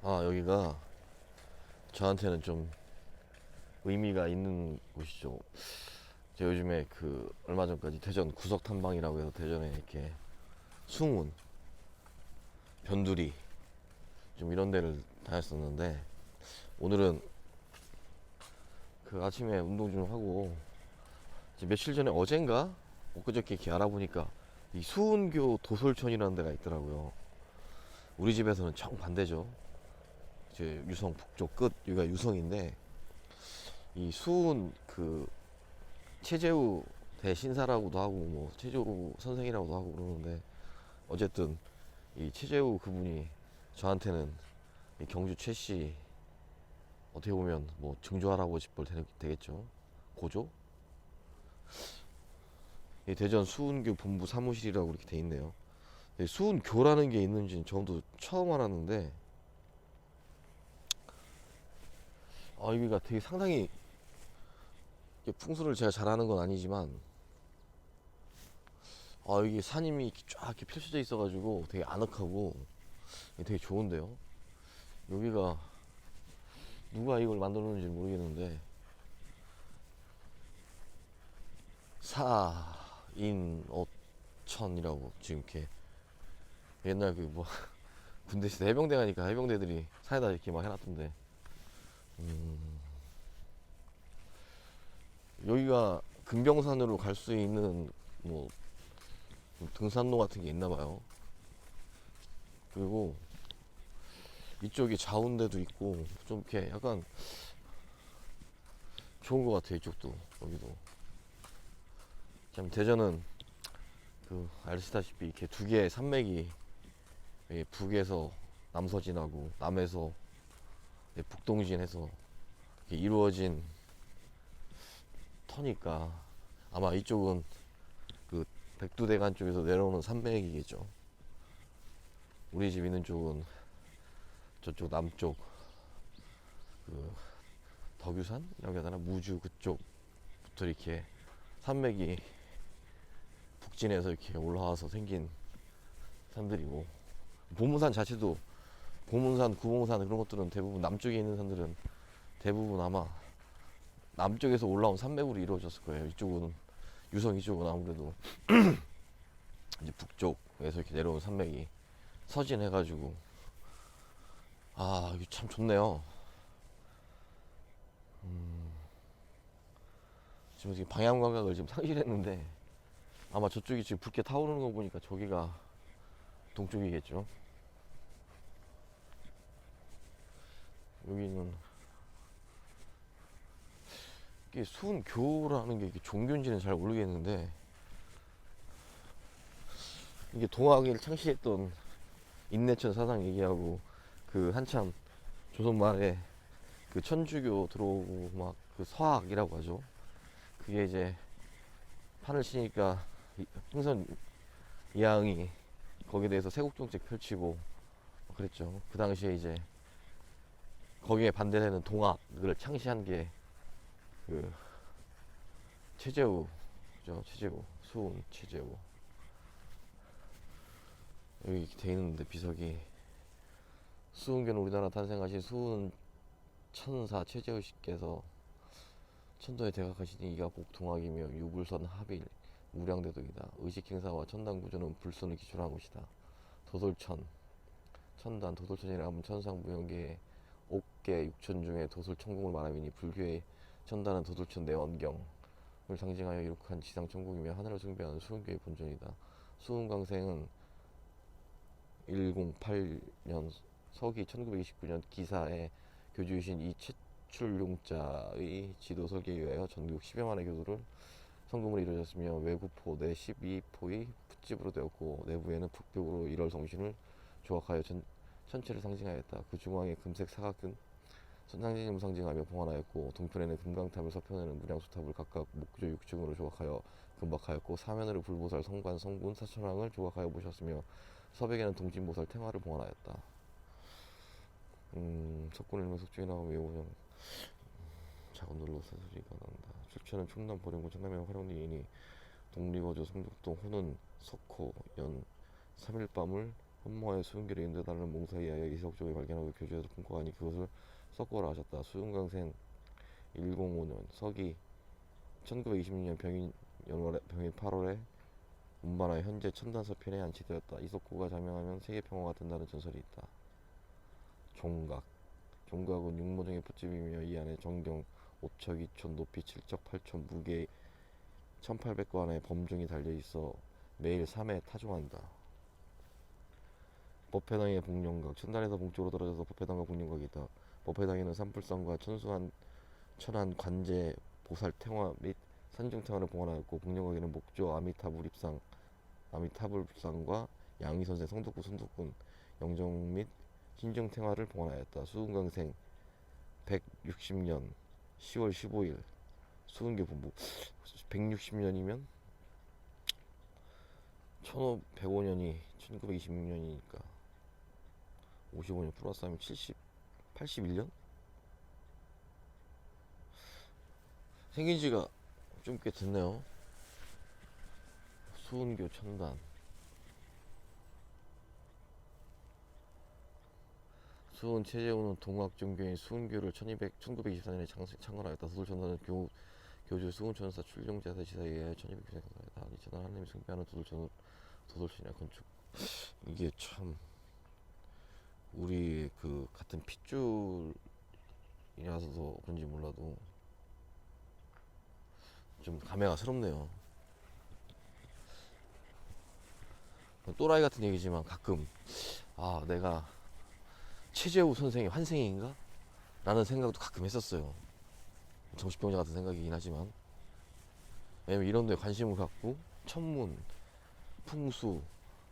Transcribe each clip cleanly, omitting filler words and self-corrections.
여기가 저한테는 좀 의미가 있는 곳이죠. 제가 요즘에 얼마 전까지 대전 구석 탐방이라고 해서 대전에 이렇게 숭운, 변두리 좀 이런 데를 다녔었는데, 오늘은 아침에 운동 좀 하고 이제 며칠 전에 어젠가 엊그저께 이렇게 알아보니까 이 수운교 도솔천이라는 데가 있더라고요. 우리 집에서는 정반대죠. 이제 유성 북쪽 끝, 여기가 유성인데, 이 수운 최재우 대신사라고도 하고 뭐 최재우 선생이라고도 하고 그러는데, 어쨌든 이 최재우 그분이 저한테는 이 경주 최씨, 어떻게 보면 뭐 증조 할아버지 뻘 되겠죠. 고조. 이 대전 수운교 본부 사무실이라고 이렇게 돼 있네요. 수운교라는 게 있는지는 저도 처음 알았는데, 여기가 되게 상당히, 풍수를 제가 잘하는 건 아니지만, 여기 산임이 쫙 이렇게 펼쳐져 있어가지고 되게 아늑하고 되게 좋은데요. 여기가 누가 이걸 만들었는지 모르겠는데, 사인어천이라고 지금 이렇게, 옛날 군대 시대 해병대 가니까 해병대들이 산에다 이렇게 막 해놨던데, 여기가 금병산으로 갈 수 있는 뭐 등산로 같은 게 있나 봐요. 그리고 이쪽이 자운대도 있고 좀 이렇게 약간 좋은 것 같아요. 이쪽도, 여기도. 참 대전은 아시다시피 이렇게 두 개의 산맥이, 북에서 남서진하고 남에서 북동진해서 이렇게 이루어진 터니까, 아마 이쪽은 백두대간 쪽에서 내려오는 산맥이겠죠. 우리 집 있는 쪽은 저쪽 남쪽 덕유산이라고 해야 되나, 무주 그쪽부터 이렇게 산맥이 북진해서 이렇게 올라와서 생긴 산들이고, 보문산 자체도, 보문산, 구봉산 그런 것들은 대부분 남쪽에 있는 산들은 대부분 아마 남쪽에서 올라온 산맥으로 이루어졌을 거예요. 이쪽은, 유성 이쪽은 아무래도 이제 북쪽에서 이렇게 내려온 산맥이 서진해가지고, 이게 참 좋네요. 지금 방향 감각을 지금 상실했는데, 아마 저쪽이 지금 붉게 타오르는 거 보니까 저기가 동쪽이겠죠. 여기는 이게 수은교라는 게 이게 종교인지는 잘 모르겠는데, 이게 동학을 창시했던 인내천 사상 얘기하고, 한참 조선 말에 천주교 들어오고 막 서학이라고 하죠. 그게 이제 판을 치니까 흥선 이항이 거기에 대해서 세국정책 펼치고 그랬죠. 그 당시에 이제 거기에 반대되는 동학을 창시한 게 최재우죠. 최재우, 수훈 최재우. 여기 이렇게 돼 있는데, 비석이 수훈교는 우리나라 탄생하신 수훈 천사 최재우 씨께서 천도에 대각하시니 이가 곡 동학이며 유불선 합일 무량대도이다. 의식행사와 천당구조는 불선을 기초로 한 것이다. 도솔천, 천단, 도솔천이라 하면 천상무용계의 옥계 육천 중에 도솔천궁을 말함이니, 불교의 천단은 도솔천 내원경을 상징하여 이룩한 지상천궁이며 하늘을 숭배하는 수은교의 본尊이다. 수은광생은 108년 서기 1929년 기사에 교주이신 이채출용자의 지도 설계에 의하여 전국 10여만의 교도를 성금으로 이루어졌으며, 외구포 내 12포의 풋집으로 되었고, 내부에는 북벽으로 일월성신을 조각하여 천체를 상징하였다. 그 중앙에 금색 사각은 선상진임을 상징하며 봉헌하였고, 동편에는 금강탑을, 서편에는 무량수탑을 각각 목조 6층으로 조각하여 금박하였고, 사면으로 불보살, 성관, 성군, 사천왕을 조각하여 모셨으며, 서백에는 동진보살 태화를 봉헌하였다. 석군일명 석주인하고 외우정 작은 놀라서 소리가 난다. 출처는 충남 보령군 청남면 활용리이니, 동리거주 성북동 호는 석호 연 3일밤을 현모의 수은교를 인도달라는 몽사에 의하여 이석조에 발견하고 교주에서 품고 가니 그것을 석고라 하셨다. 수은강생 105년 서기 1926년 병인 8월에 운반하여 현재 천단서편에 안치되었다. 이 석고가 자명하면 세계평화가 된다는 전설이 있다. 종각은 육모종의 붓집이며 이 안에 정경 5척 2촌 높이 7척 8촌 무게 1800관의 범종이 달려있어 매일 3회 타종한다. 법회당의 복령각 천단에서 북쪽으로 떨어져서 법회당과 복령각이 있다. 법회당에는 산불상과 천안 관제 보살 탱화 및 산중 탱화를 봉헌하였고 복령각에는 목조 아미타불상과 양의선생 성덕군 영정 및 신중 탱화를 봉헌하였다. 수은강생 160년 10월 15일 수은교 본부 160년이면 1505년이 1926년이니까 55년 플러스하면 81년? 생긴 지가 좀 꽤 됐네요. 수은교 천단. 수은 최재우는 동학종교인 수은교를 1924년에 창건하였다. 도돌천단은 교주 수은천사 출룡제사 지사에 의하여 1200년에 창건하였다. 이 천단 하나님이 숭배하는 도돌천이야 건축. 이게 참 우리 그 같은 핏줄이라서 그런지 몰라도 좀 감회가 새롭네요. 또라이 같은 얘기지만 가끔 내가 최재우 선생의 환생인가? 라는 생각도 가끔 했었어요. 정신병자 같은 생각이긴 하지만 왜냐면 이런 데 관심을 갖고 천문, 풍수,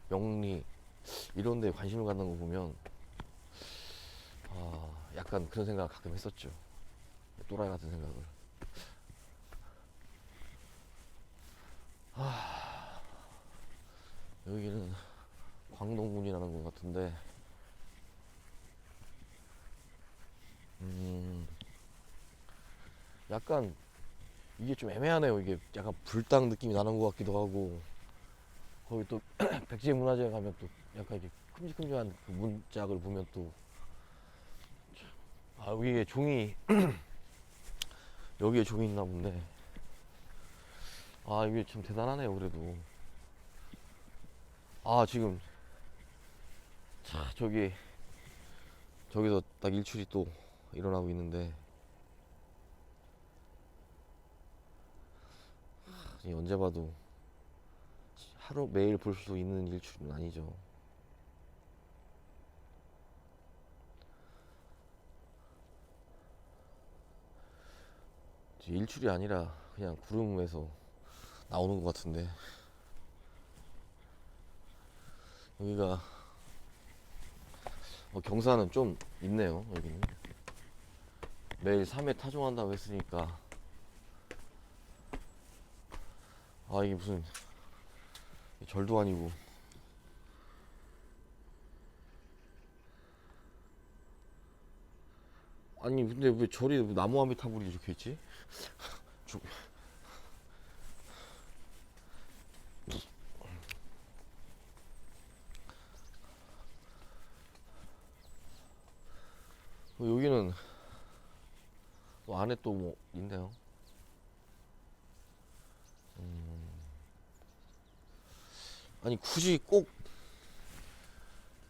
명리 이런 데 관심을 갖는 거 보면 약간 그런 생각을 가끔 했었죠. 또라이 같은 생각을. 여기는 광동군이라는 것 같은데 약간 이게 좀 애매하네요. 이게 약간 불당 느낌이 나는 것 같기도 하고 거기 또 백제문화재에 가면 또 약간 이렇게 큼직큼직한 그 문짝을 보면 또 여기에 종이 여기에 종이 있나 본데 이게 참 대단하네요. 그래도 지금 저기서 딱 일출이 또 일어나고 있는데 언제 봐도 하루 매일 볼 수 있는 일출은 아니죠. 일출이 아니라 그냥 구름에서 나오는 것 같은데 여기가 경사는 좀 있네요. 여기는 매일 3회 타종한다고 했으니까 이게 무슨 절도 아니고 아니 근데 왜 절이 나무 아미타불이 적혀있지? 여기는 또 안에 또 뭐 있네요. 아니 굳이 꼭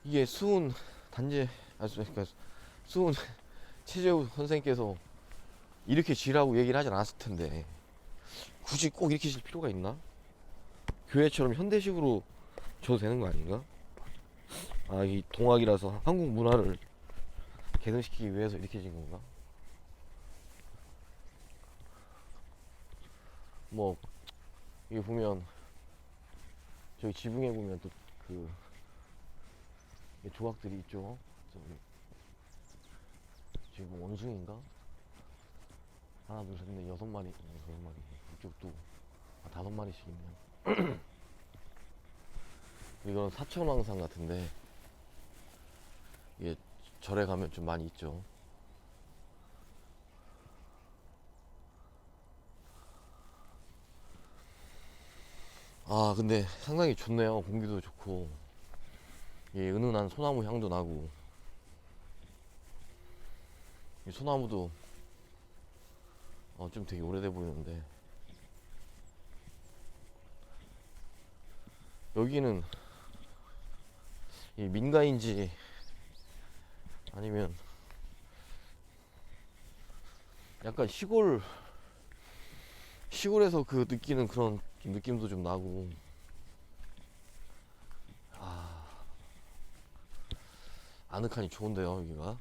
이게 수은 단지 그러니까 수은 최재우 선생님께서 이렇게 지라고 얘기를 하진 않았을 텐데 굳이 꼭 이렇게 질 필요가 있나? 교회처럼 현대식으로 줘도 되는 거 아닌가? 이 동학이라서 한국 문화를 계승시키기 위해서 이렇게 진 건가? 뭐 여기 보면 저기 지붕에 보면 또 그 조각들이 있죠. 저기 지금 원숭인가? 하나 둘 셋 넷 6마리 이쪽도 5마리씩 있네요. 이건 사천왕상 같은데 이게 절에 가면 좀 많이 있죠. 근데 상당히 좋네요. 공기도 좋고 이 은은한 소나무 향도 나고, 이 소나무도 좀 되게 오래돼 보이는데, 여기는 이 민가인지 아니면 약간 시골에서 그 느끼는 그런 느낌도 좀 나고. 아늑하니 좋은데요, 여기가.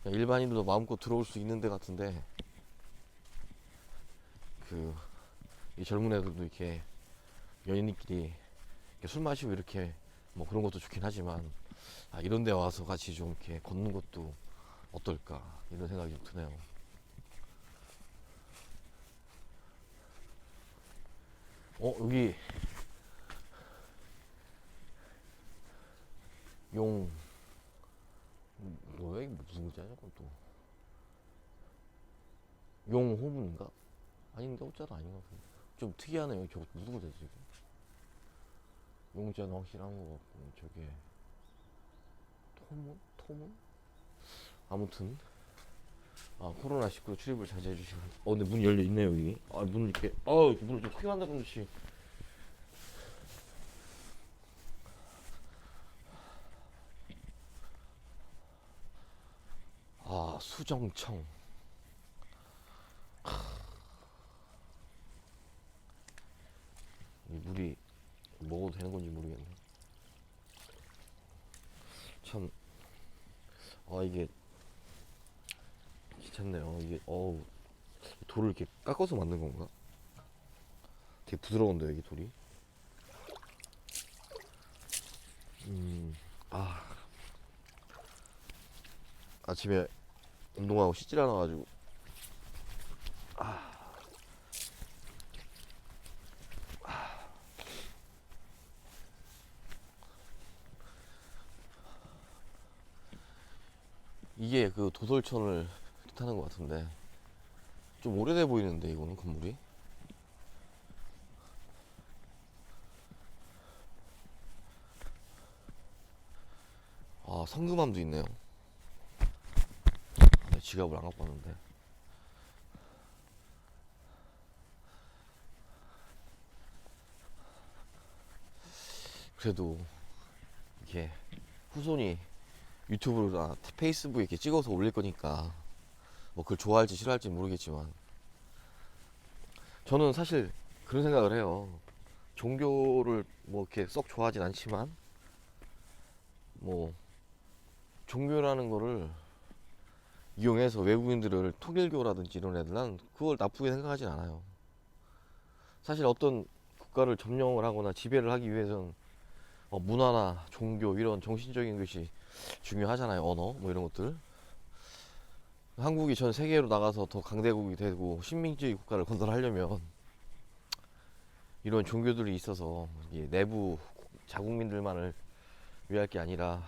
그냥 일반인들도 마음껏 들어올 수 있는 데 같은데, 이 젊은 애들도 이렇게 연인끼리 이렇게 술 마시고 이렇게 뭐 그런 것도 좋긴 하지만, 이런 데 와서 같이 좀 이렇게 걷는 것도 어떨까 이런 생각이 좀 드네요. 여기 용 뭐야, 이게 무슨 글자냐, 그건 또. 용호문인가? 아닌데, 호자도 아닌 것 같은데. 좀 특이하네요. 저거 무슨 글자지, 이게? 용자는 확실한 것 같고, 저게 토문? 토문? 아무튼 코로나19 출입을 자제해 주시고. 근데 문이 열려 있네요, 여기. 문을 이렇게 문을 좀 크게 만들어 놓지. 수정청. 이 물이 먹어도 되는 건지 모르겠네. 참, 이게 귀찮네요. 이게 돌을 이렇게 깎아서 만든 건가? 되게 부드러운데, 여기 돌이. 음, 아, 아침에 운동하고 씻질 않아가지고. 이게 그 도솔천을 뜻하는 것 같은데, 좀 오래돼 보이는데, 이거는 건물이. 성금함도 있네요. 내 지갑을 안 갖고 왔는데. 그래도 이렇게 후손이 유튜브나 페이스북에 이렇게 찍어서 올릴 거니까, 뭐 그걸 좋아할지 싫어할지 모르겠지만, 저는 사실 그런 생각을 해요. 종교를 뭐 이렇게 썩 좋아하진 않지만, 뭐 종교라는 거를 이용해서 외국인들을, 통일교라든지 이런 애들, 난 그걸 나쁘게 생각하진 않아요. 사실 어떤 국가를 점령을 하거나 지배를 하기 위해서는 문화나 종교 이런 정신적인 것이 중요하잖아요. 언어 뭐 이런 것들. 한국이 전 세계로 나가서 더 강대국이 되고 식민지 국가를 건설하려면 이런 종교들이 있어서, 이게 내부 자국민들만을 위할 게 아니라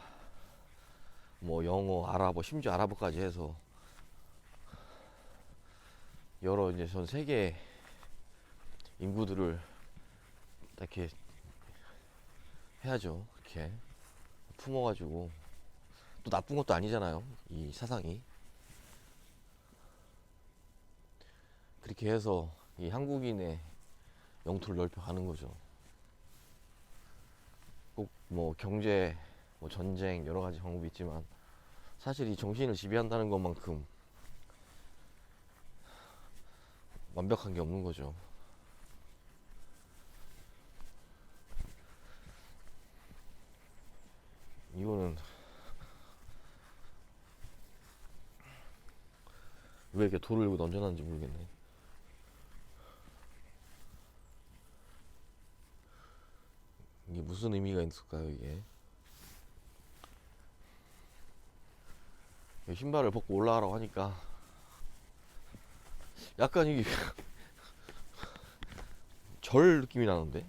뭐 영어, 아랍어, 심지어 아랍어까지 해서 여러 이제 전 세계 인구들을 이렇게 해야죠. 이렇게 품어가지고. 또 나쁜 것도 아니잖아요, 이 사상이. 그렇게 해서 이 한국인의 영토를 넓혀가는 거죠. 꼭 뭐 경제, 뭐 전쟁 여러 가지 방법이 있지만, 사실 이 정신을 지배한다는 것만큼 완벽한 게 없는 거죠. 이거는 왜 이렇게 돌을 여기 던져놨는지 모르겠네. 이게 무슨 의미가 있을까요, 이게? 신발을 벗고 올라가라고 하니까 약간 이게 절 느낌이 나는데?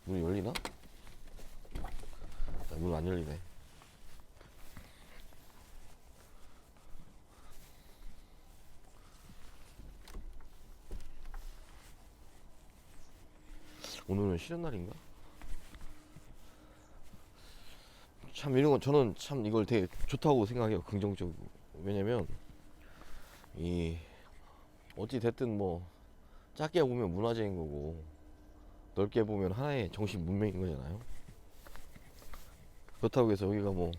문이 열리나? 문 안 열리네. 오늘은 쉬는 날인가? 참 이런 건 저는 참 이걸 되게 좋다고 생각해요. 긍정적으로. 왜냐면 이 어찌 됐든 뭐 작게 보면 문화재인 거고 넓게 보면 하나의 정신 문명인 거잖아요. 그렇다고 해서 여기가 뭐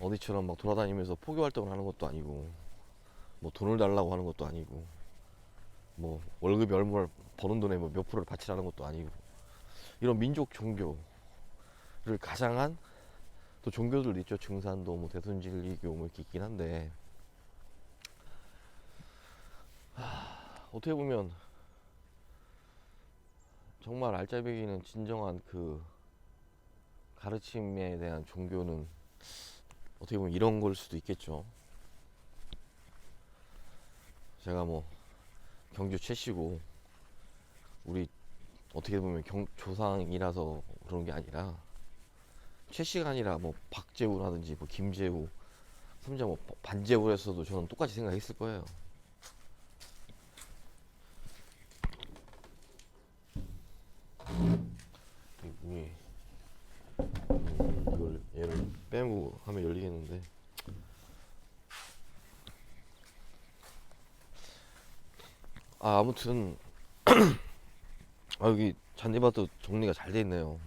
어디처럼 막 돌아다니면서 포교 활동을 하는 것도 아니고 뭐 돈을 달라고 하는 것도 아니고 뭐 월급이 얼마를 버는 돈에 뭐 몇 프로를 바치라는 것도 아니고 이런 민족 종교를 가장한 또 종교들도 있죠. 증산도 뭐 대순진리교 뭐 이렇게 있긴 한데 어떻게 보면 정말 알짜배기는 진정한 그 가르침에 대한 종교는 어떻게 보면 이런 걸 수도 있겠죠. 제가 뭐 경주 최씨고 우리 어떻게 보면 조상이라서 그런 게 아니라 최씨가 아니라 뭐 박재우라든지 뭐 김재우, 삼자 뭐 반재우를 했어도 저는 똑같이 생각했을 거예요. 이 문이 이걸 얘를 빼고 하면 열리겠는데 아무튼 여기 잔디밭도 정리가 잘 돼 있네요.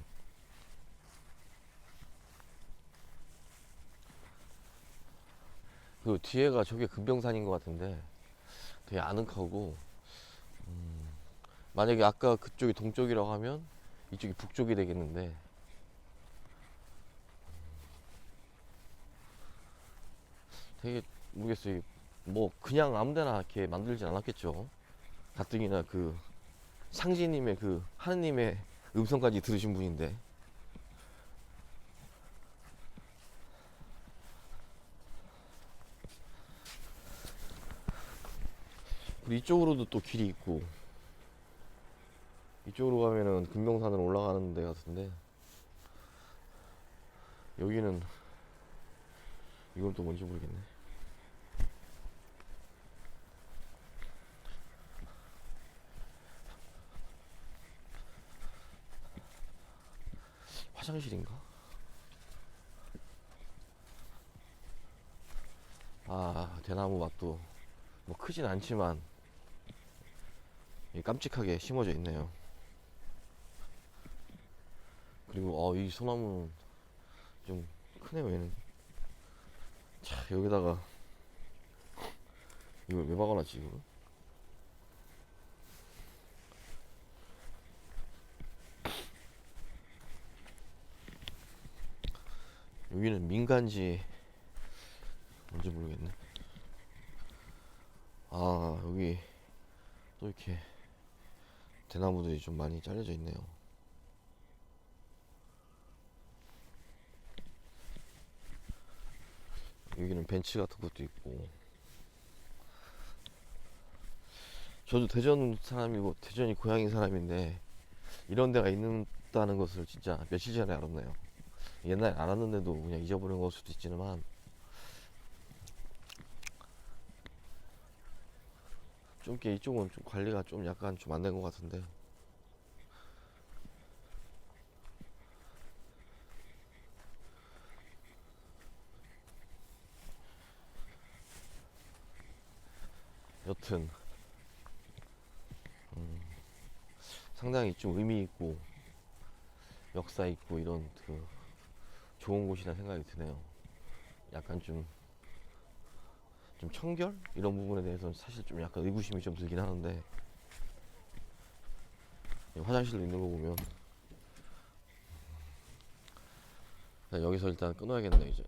그 뒤에가 저게 금병산인 것 같은데 되게 아늑하고 만약에 아까 그쪽이 동쪽이라고 하면 이쪽이 북쪽이 되겠는데 되게 모르겠어요. 뭐 그냥 아무데나 이렇게 만들진 않았겠죠. 가뜩이나 그 상지님의 그 하느님의 음성까지 들으신 분인데 그리고 이쪽으로도 또 길이 있고 이쪽으로 가면은 금병산으로 올라가는 데 같은데 여기는 이건 또 뭔지 모르겠네. 화장실인가? 대나무 맛도 뭐 크진 않지만 깜찍하게 심어져 있네요. 그리고 이 소나무는 좀 크네요. 얘는 자 여기다가 이걸 왜 박아놨지 이거? 여기는 민간지 뭔지 모르겠네. 여기 또 이렇게 대나무들이 좀 많이 잘려져 있네요. 여기는 벤치 같은 것도 있고 저도 대전 사람이고 대전이 고향인 사람인데 이런 데가 있다는 것을 진짜 며칠 전에 알았네요. 옛날에 알았는데도 그냥 잊어버린 걸 수도 있지만 좀 이쪽은 좀 관리가 좀 약간 좀 안 된 것 같은데 여튼 상당히 좀 의미 있고 역사 있고 이런 그 좋은 곳이라 생각이 드네요. 약간 좀 청결 이런 부분에 대해서는 사실 좀 약간 의구심이 좀 들긴 하는데 화장실도 있는 거 보면 여기서 일단 끊어야겠네 이제.